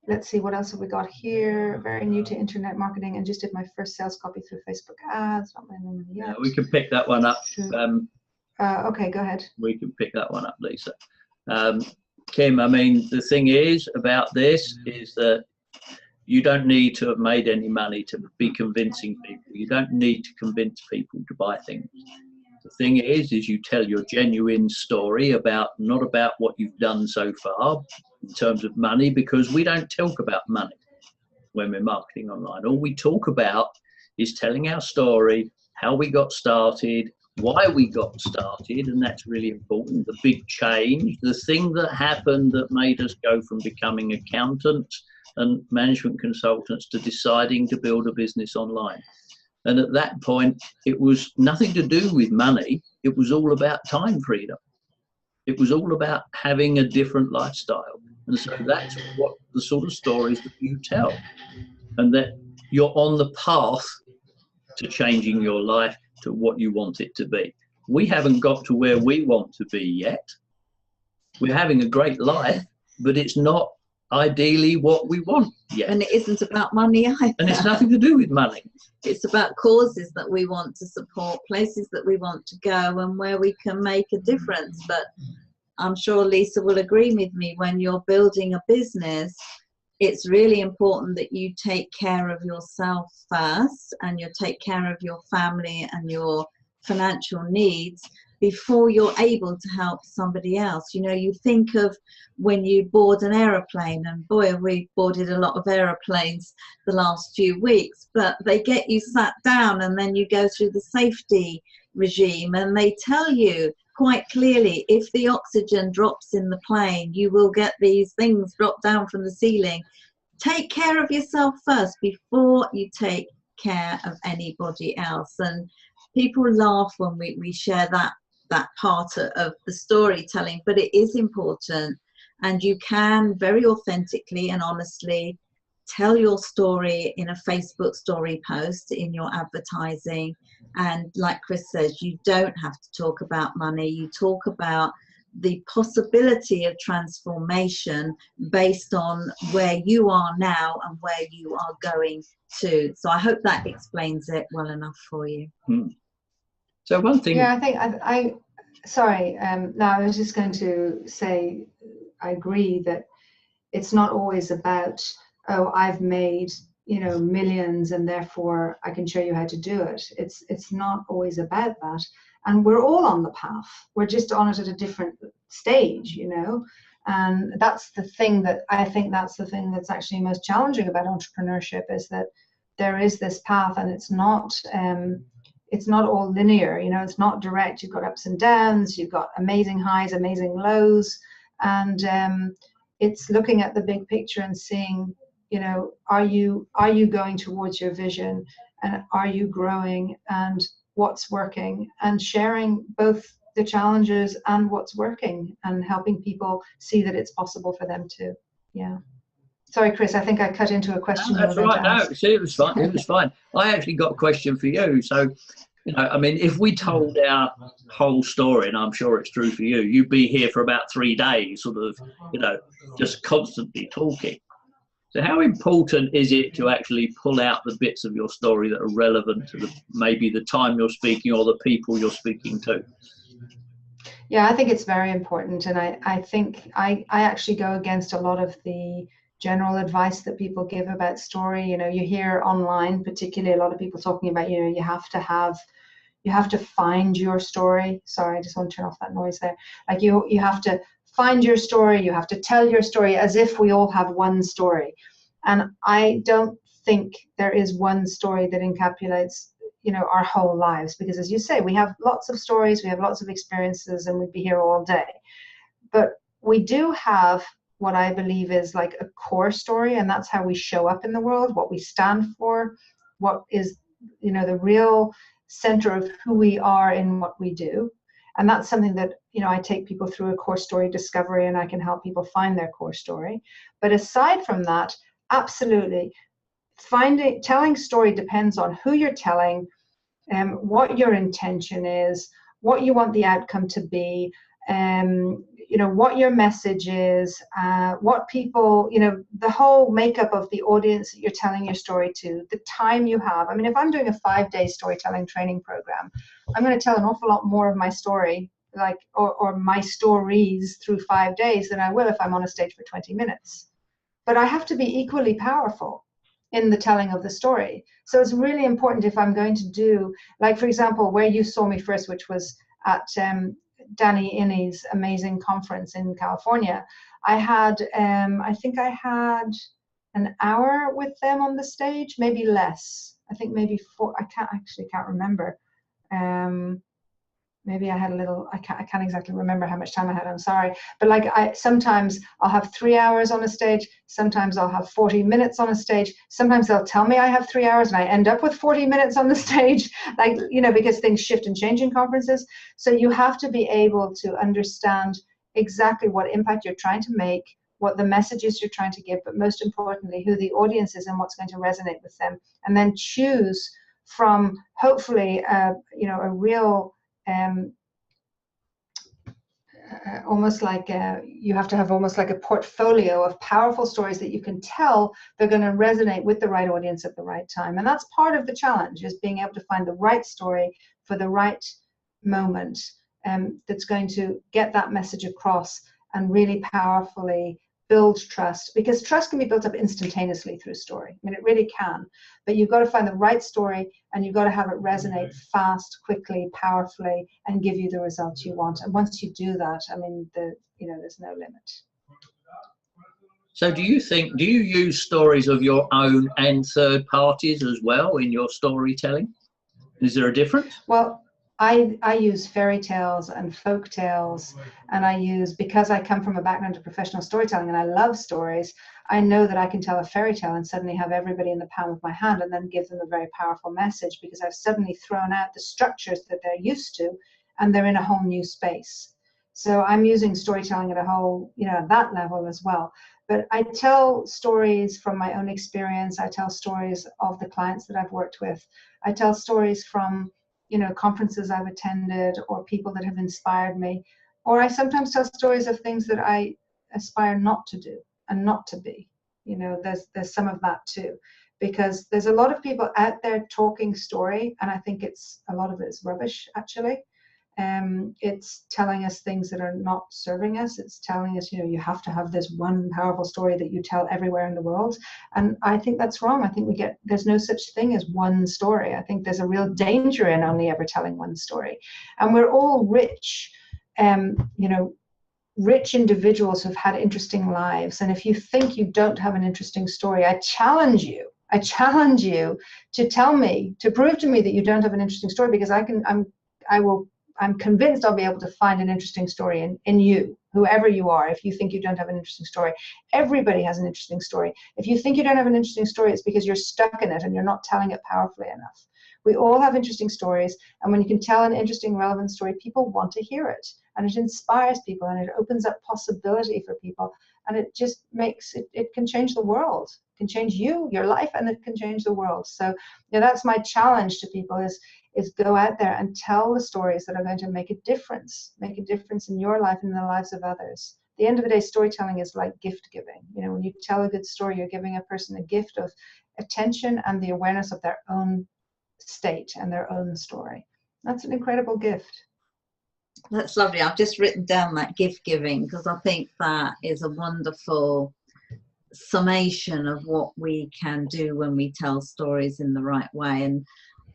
Let's see, what else have we got here? Very new to internet marketing and just did my first sales copy through Facebook ads. Not my name yet. Yeah, we can pick that one up. Okay, go ahead. We can pick that one up, Lisa. Kim, I mean, the thing is about this is that you don't need to have made any money to be convincing people. You don't need to convince people to buy things. The thing is you tell your genuine story about, not about what you've done so far in terms of money, because we don't talk about money when we're marketing online. All we talk about is telling our story, how we got started, why we got started, and that's really important. The big change, the thing that happened that made us go from becoming accountants and management consultants to deciding to build a business online. And at that point, it was nothing to do with money. It was all about time freedom. It was all about having a different lifestyle. And so that's what the sort of stories that you tell, and that you're on the path to changing your life to what you want it to be. We haven't got to where we want to be yet. We're having a great life, but it's not ideally what we want yet. And it isn't about money either. And it's nothing to do with money. It's about causes that we want to support, places that we want to go, and where we can make a difference. But I'm sure Lisa will agree with me, when you're building a business, it's really important that you take care of yourself first, and you take care of your family and your financial needs before you're able to help somebody else. You know, you think of when you board an aeroplane, and boy, we boarded a lot of aeroplanes the last few weeks, but they get you sat down and then you go through the safety regime, and they tell you quite clearly, if the oxygen drops in the plane, you will get these things drop down from the ceiling. Take care of yourself first before you take care of anybody else. And people laugh when we share that part of the storytelling, but it is important, and you can very authentically and honestly tell your story in a Facebook story post, in your advertising. And like Chris says, you don't have to talk about money. You talk about the possibility of transformation based on where you are now and where you are going to. So I hope that explains it well enough for you. So one thing. Yeah, I think sorry. No, I was just going to say, I agree that it's not always about, oh, I've made, you know, millions and therefore I can show you how to do it. It's not always about that. And we're all on the path. We're just on it at a different stage, you know. And that's the thing that I think that's the thing that's actually most challenging about entrepreneurship, is that there is this path, and it's not all linear, you know. It's not direct. You've got ups and downs. You've got amazing highs, amazing lows, and it's looking at the big picture and seeing, you know, are you going towards your vision, and are you growing, and what's working, and sharing both the challenges and what's working, and helping people see that it's possible for them too. Yeah. Sorry, Chris, I think I cut into a question. No, that's right. No, see, it was fine. It was fine. I actually got a question for you. So, you know, I mean, if we told our whole story, and I'm sure it's true for you, you'd be here for about 3 days, sort of, you know, just constantly talking. So how important is it to actually pull out the bits of your story that are relevant to maybe the time you're speaking or the people you're speaking to? Yeah, I think it's very important. And I think I actually go against a lot of the general advice that people give about story. You know, you hear online, particularly a lot of people talking about, you know, you have to find your story. Sorry, I just want to turn off that noise there. Like you have to find your story, you have to tell your story, as if we all have one story. And I don't think there is one story that encapsulates, you know, our whole lives, because as you say, we have lots of stories, we have lots of experiences, and we'd be here all day. But we do have what I believe is like a core story, and that's how we show up in the world, what we stand for, what is, you know, the real center of who we are in what we do. And that's something that, you know, I take people through a core story discovery, and I can help people find their core story. But aside from that, absolutely, telling story depends on who you're telling, what your intention is, what you want the outcome to be, you know, what your message is, what people, you know, the whole makeup of the audience that you're telling your story to, the time you have. I mean, if I'm doing a 5-day storytelling training program, I'm going to tell an awful lot more of my story, like, or my stories through 5 days than I will if I'm on a stage for 20 minutes. But I have to be equally powerful in the telling of the story. So it's really important, if I'm going to do, like, for example, where you saw me first, which was at Danny Inney's amazing conference in California, I had, I think I had an hour with them on the stage, maybe less. I think maybe 4, I can't remember. Maybe I had a little, I can't exactly remember how much time I had, I'm sorry. But like, sometimes I'll have 3 hours on a stage, sometimes I'll have 40 minutes on a stage, sometimes they'll tell me I have 3 hours and I end up with 40 minutes on the stage, like, you know, because things shift and change in conferences. So you have to be able to understand exactly what impact you're trying to make, what the messages you're trying to give, but most importantly, who the audience is and what's going to resonate with them. And then choose from, hopefully, you know, a real, almost like you have to have almost like a portfolio of powerful stories that you can tell. They're going to resonate with the right audience at the right time, and that's part of the challenge, is being able to find the right story for the right moment, that's going to get that message across and really powerfully build trust, because trust can be built up instantaneously through story. I mean, it really can, but you've got to find the right story, and you've got to have it resonate fast, quickly, powerfully, and give you the results you want. And once you do that, I mean, you know, there's no limit. So do you use stories of your own and third parties as well in your storytelling? Is there a difference? Well, I use fairy tales and folk tales, and because I come from a background of professional storytelling and I love stories, I know that I can tell a fairy tale and suddenly have everybody in the palm of my hand, and then give them a very powerful message, because I've suddenly thrown out the structures that they're used to, and they're in a whole new space. So I'm using storytelling at a whole, you know, at that level as well. But I tell stories from my own experience. I tell stories of the clients that I've worked with. I tell stories from, you know, conferences I've attended, or people that have inspired me. Or I sometimes tell stories of things that I aspire not to do and not to be. You know, there's some of that too, because there's a lot of people out there talking story, and I think a lot of it is rubbish, actually. It's telling us things that are not serving us. It's telling us, you know, you have to have this one powerful story that you tell everywhere in the world. And I think that's wrong. I think there's no such thing as one story. I think there's a real danger in only ever telling one story. And we're all rich, you know, rich individuals who've had interesting lives. And if you think you don't have an interesting story, I challenge you to tell me, to prove to me that you don't have an interesting story, because I'm convinced I'll be able to find an interesting story in you, whoever you are. If you think you don't have an interesting story, everybody has an interesting story. If you think you don't have an interesting story, it's because you're stuck in it and you're not telling it powerfully enough. We all have interesting stories, and when you can tell an interesting, relevant story, people want to hear it, and it inspires people, and it opens up possibility for people, and it just makes it can change the world. It can change you, your life, and it can change the world. So, you know, that's my challenge to people, is go out there and tell the stories that are going to make a difference in your life and in the lives of others. At the end of the day, storytelling is like gift giving. You know, when you tell a good story, you're giving a person a gift of attention and the awareness of their own state and their own story. That's an incredible gift. That's lovely. I've just written down that gift giving, because I think that is a wonderful summation of what we can do when we tell stories in the right way. And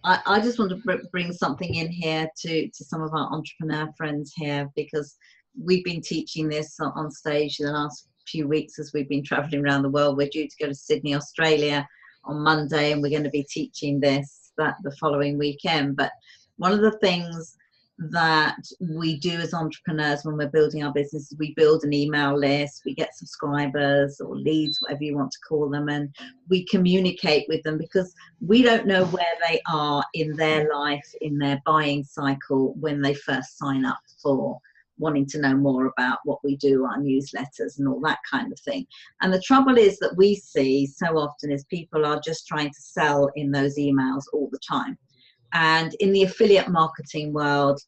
I just want to bring something in here to some of our entrepreneur friends here, because we've been teaching this on stage the last few weeks as we've been traveling around the world. We're due to go to Sydney, Australia on Monday, and we're going to be teaching this the following weekend. But one of the things that we do as entrepreneurs when we're building our business is we build an email list, we get subscribers or leads, whatever you want to call them, and we communicate with them, because we don't know where they are in their life, in their buying cycle, when they first sign up for wanting to know more about what we do, our newsletters and all that kind of thing. And the trouble is that we see so often is people are just trying to sell in those emails all the time. And in the affiliate marketing world,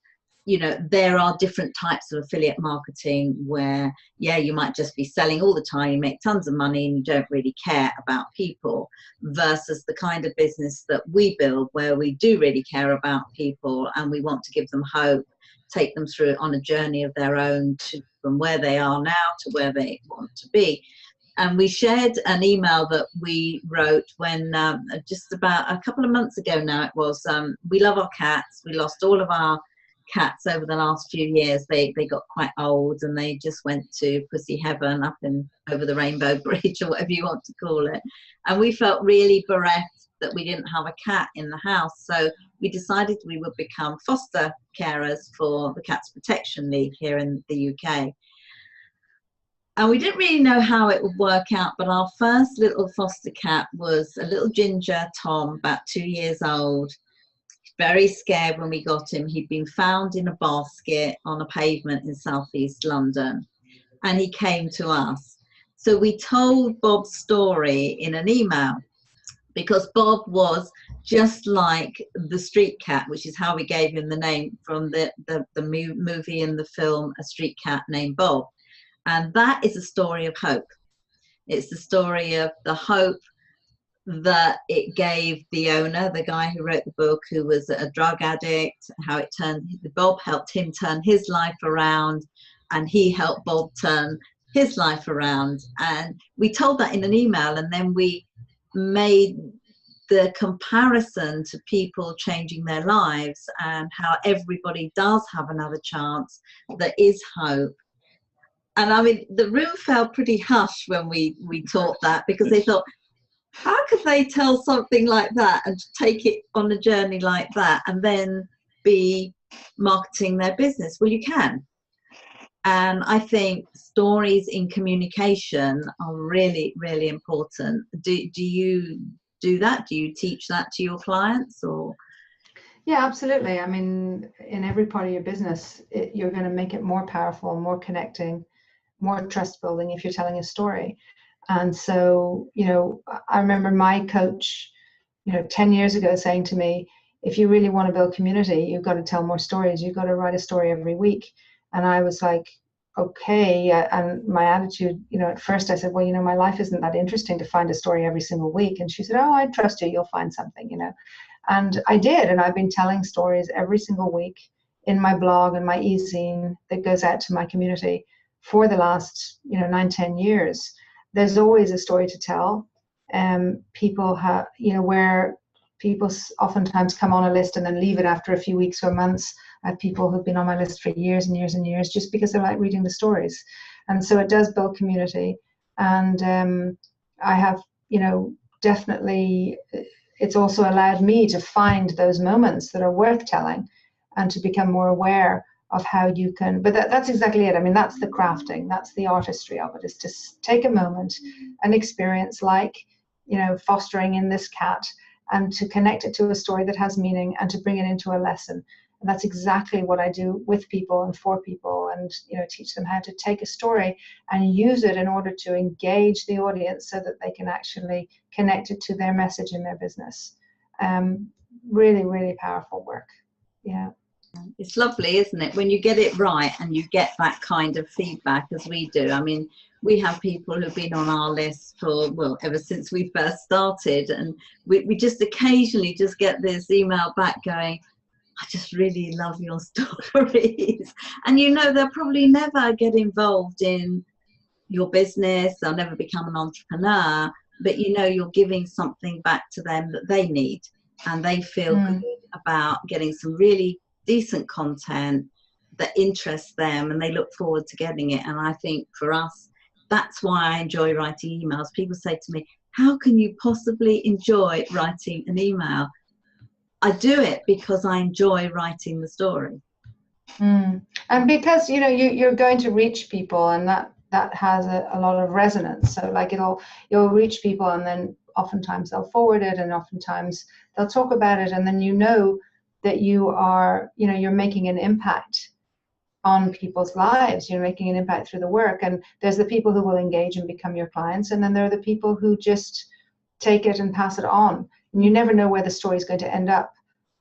you know, there are different types of affiliate marketing where, yeah, you might just be selling all the time, you make tons of money and you don't really care about people, versus the kind of business that we build where we do really care about people and we want to give them hope, take them through on a journey of their own from where they are now to where they want to be. And we shared an email that we wrote when just about a couple of months ago now it was, we love our cats. We lost all of our cats over the last few years. They got quite old and they just went to pussy heaven up over the Rainbow Bridge, or whatever you want to call it. And we felt really bereft that we didn't have a cat in the house. So we decided we would become foster carers for the Cats Protection League here in the UK. And we didn't really know how it would work out, but our first little foster cat was a little ginger Tom, about 2 years old. Very scared when we got him. He'd been found in a basket on a pavement in southeast London, and he came to us. So we told Bob's story in an email, because Bob was just like the street cat, which is how we gave him the name from the movie and the film A Street Cat Named Bob. And that is a story of hope. It's the story of the hope that it gave the owner, the guy who wrote the book, who was a drug addict, how it Bob helped him turn his life around, and he helped Bob turn his life around. And we told that in an email, and then we made the comparison to people changing their lives and how everybody does have another chance. There is hope. And I mean, the room fell pretty hushed when we taught that, because they thought, how could they tell something like that and take it on a journey like that and then be marketing their business? Well, you can. And I think stories in communication are really, really important. Do you do that? Do you teach that to your clients? Or? Yeah, absolutely. I mean, in every part of your business, you're going to make it more powerful, more connecting, more trust building if you're telling a story. And so, you know, I remember my coach, 10 years ago saying to me, if you really want to build community, you've got to tell more stories. You've got to write a story every week. And I was like, okay. And my attitude, at first I said, well, my life isn't that interesting to find a story every single week. And she said, oh, I trust you. You'll find something, And I did. And I've been telling stories every single week in my blog and my e-zine that goes out to my community for the last, 9-10 years. There's always a story to tell. People have, where people oftentimes come on a list and then leave it after a few weeks or months. I have people who've been on my list for years and years and years just because they like reading the stories. And so it does build community. And I have, definitely, it's also allowed me to find those moments that are worth telling and to become more aware of how you can, but that's exactly it. I mean, that's the crafting, that's the artistry of it, is to take a moment, an experience like, fostering in this cat, and to connect it to a story that has meaning and to bring it into a lesson. And that's exactly what I do with people and for people, and, teach them how to take a story and use it in order to engage the audience so that they can actually connect it to their message in their business. Really, really powerful work. Yeah. It's lovely, isn't it, when you get it right and you get that kind of feedback as we do. I mean, we have people who've been on our list for, well, ever since we first started, and we just occasionally just get this email back going, I just really love your stories. And they'll probably never get involved in your business, they'll never become an entrepreneur, but you know you're giving something back to them that they need, and they feel good about getting some really decent content that interests them, and they look forward to getting it. And I think for us, that's why I enjoy writing emails. People say to me, how can you possibly enjoy writing an email? I do it because I enjoy writing the story. And because, you know, you're going to reach people, and that has a lot of resonance. So like you'll reach people, and then oftentimes they'll forward it, and oftentimes they'll talk about it, and then you know that you're making an impact on people's lives. You're making an impact through the work, and there's the people who will engage and become your clients, and then there are the people who just take it and pass it on. And you never know where the story is going to end up,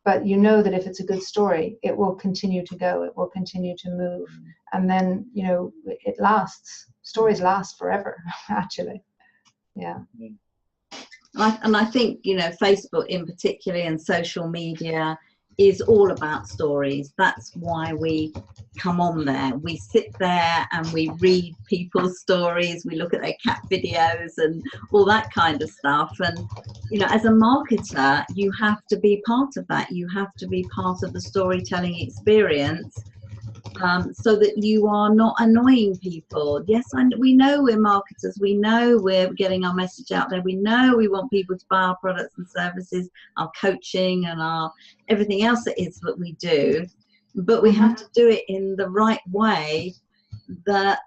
but you know that if it's a good story, it will continue to go, it will continue to move, and then, you know, it lasts. Stories last forever, actually. Yeah. And I think, you know, Facebook in particular and social media is all about stories. That's why we come on there. We sit there and we read people's stories. We look at their cat videos and all that kind of stuff. And, you know, as a marketer, you have to be part of that. You have to be part of the storytelling experience, so that you are not annoying people. Yes, we know we're marketers. We know we're getting our message out there. We know we want people to buy our products and services, our coaching and our everything else it is that we do. But we have to do it in the right way that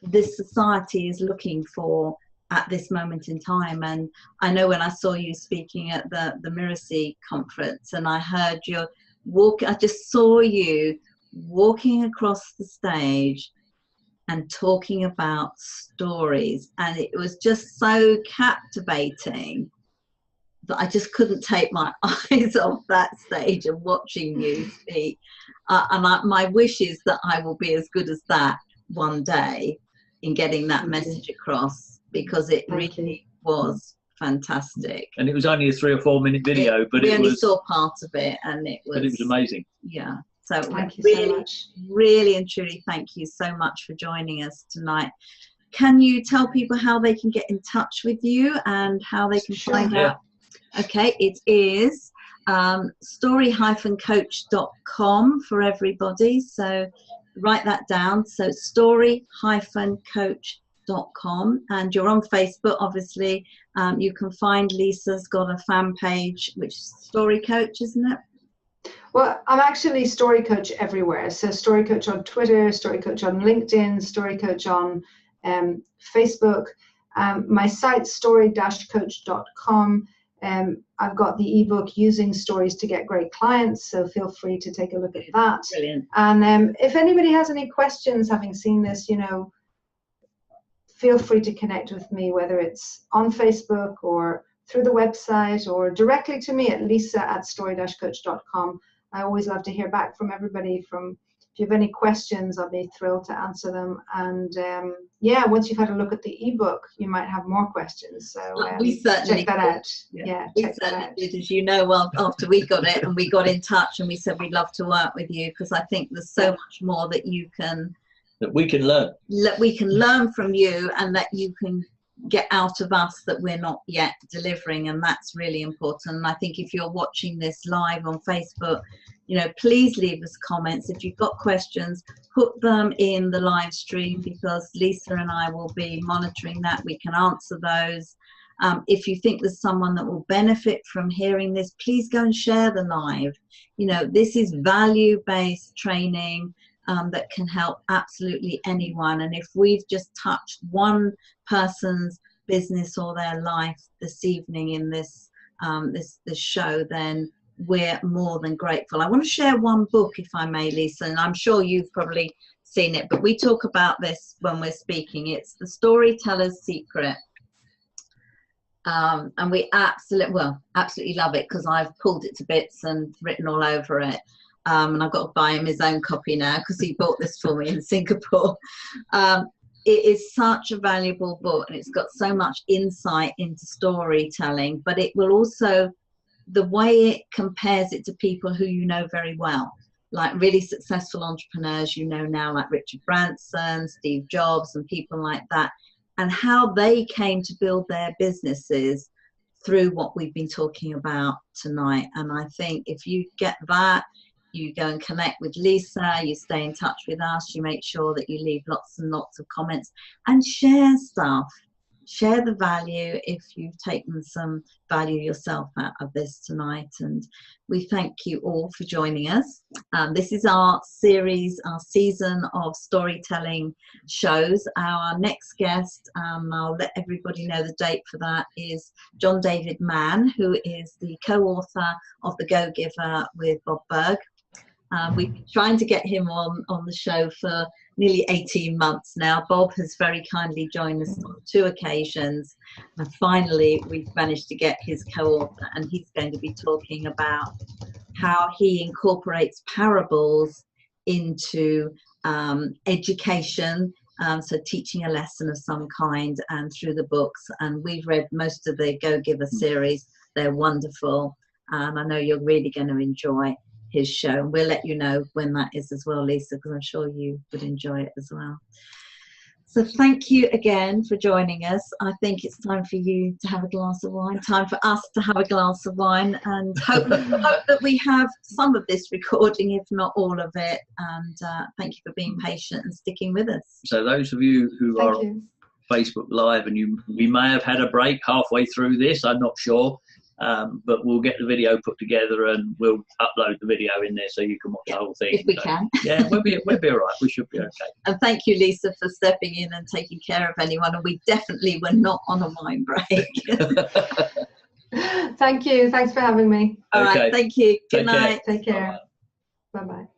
this society is looking for at this moment in time. And I know when I saw you speaking at the Miracy conference, and I heard your walk, I just saw you walking across the stage and talking about stories, and it was just so captivating that I just couldn't take my eyes off that stage and watching you speak. My wish is that I will be as good as that one day in getting that message across, because it really was fantastic. And it was only a 3 or 4 minute video, but we only saw part of it, and it was amazing. Yeah. So thank you really, so much. Really and truly thank you so much for joining us tonight. Can you tell people how they can get in touch with you and how they can find out? Okay, it is story-coach.com for everybody. So write that down. So story-coach.com, and you're on Facebook, obviously. You can find Lisa's got a fan page, which is Story Coach, isn't it? Well, I'm actually Story Coach everywhere. So Story Coach on Twitter, Story Coach on LinkedIn, Story Coach on Facebook. My site, story-coach.com. I've got the ebook Using Stories to Get Great Clients, so feel free to take a look at that. Brilliant. And if anybody has any questions having seen this, you know, feel free to connect with me, whether it's on Facebook or through the website or directly to me at lisa@story-coach.com. I always love to hear back from everybody. If you have any questions, I'll be thrilled to answer them. And yeah, once you've had a look at the ebook, you might have more questions. So we certainly check that out. Yeah, check that out. As you know, well, after we got it and we got in touch and we said we'd love to work with you, because I think there's so much more that we can learn from you, and that you can get out of us that we're not yet delivering, and that's really important. And I think if you're watching this live on Facebook, you know, please leave us comments. If you've got questions, put them in the live stream, because Lisa and I will be monitoring that. We can answer those. If you think there's someone that will benefit from hearing this, please go and share the live. You know, this is value-based training that can help absolutely anyone. And if we've just touched one person's business or their life this evening in this this show, then we're more than grateful. I want to share one book, if I may, Lisa, and I'm sure you've probably seen it, but we talk about this when we're speaking. It's The Storyteller's Secret. And we absolutely love it, because I've pulled it to bits and written all over it. And I've got to buy him his own copy now, because he bought this for me in Singapore. It is such a valuable book, and it's got so much insight into storytelling, but it will also, the way it compares it to people who you know very well. like really successful entrepreneurs, you know, now, like Richard Branson, Steve Jobs, and people like that, and how they came to build their businesses through what we've been talking about tonight. And I think if you get that, you go and connect with Lisa, you stay in touch with us, you make sure that you leave lots and lots of comments and share stuff. Share the value if you've taken some value yourself out of this tonight. And we thank you all for joining us. This is our series, our season of storytelling shows. Our next guest, I'll let everybody know the date for that, is John David Mann, who is the co-author of The Go-Giver with Bob Berg. We've been trying to get him on the show for nearly 18 months now. Bob has very kindly joined us on 2 occasions, and finally we've managed to get his co-author, and he's going to be talking about how he incorporates parables into education, so teaching a lesson of some kind, and through the books. And we've read most of the Go-Giver series. They're wonderful. I know you're really going to enjoy his show, and we'll let you know when that is as well, Lisa, because I'm sure you would enjoy it as well. So thank you again for joining us. I think it's time for you to have a glass of wine, time for us to have a glass of wine, and hope that we have some of this recording, if not all of it. And thank you for being patient and sticking with us. So those of you who are on Facebook Live, and we may have had a break halfway through this, I'm not sure. But we'll get the video put together and we'll upload the video in there so you can watch the whole thing. If we can. Yeah, we'll be all right. We should be okay. And thank you, Lisa, for stepping in and taking care of anyone. And we definitely were not on a wine break. Thank you. Thanks for having me. All right. Thank you. Good night. Take care. Bye-bye.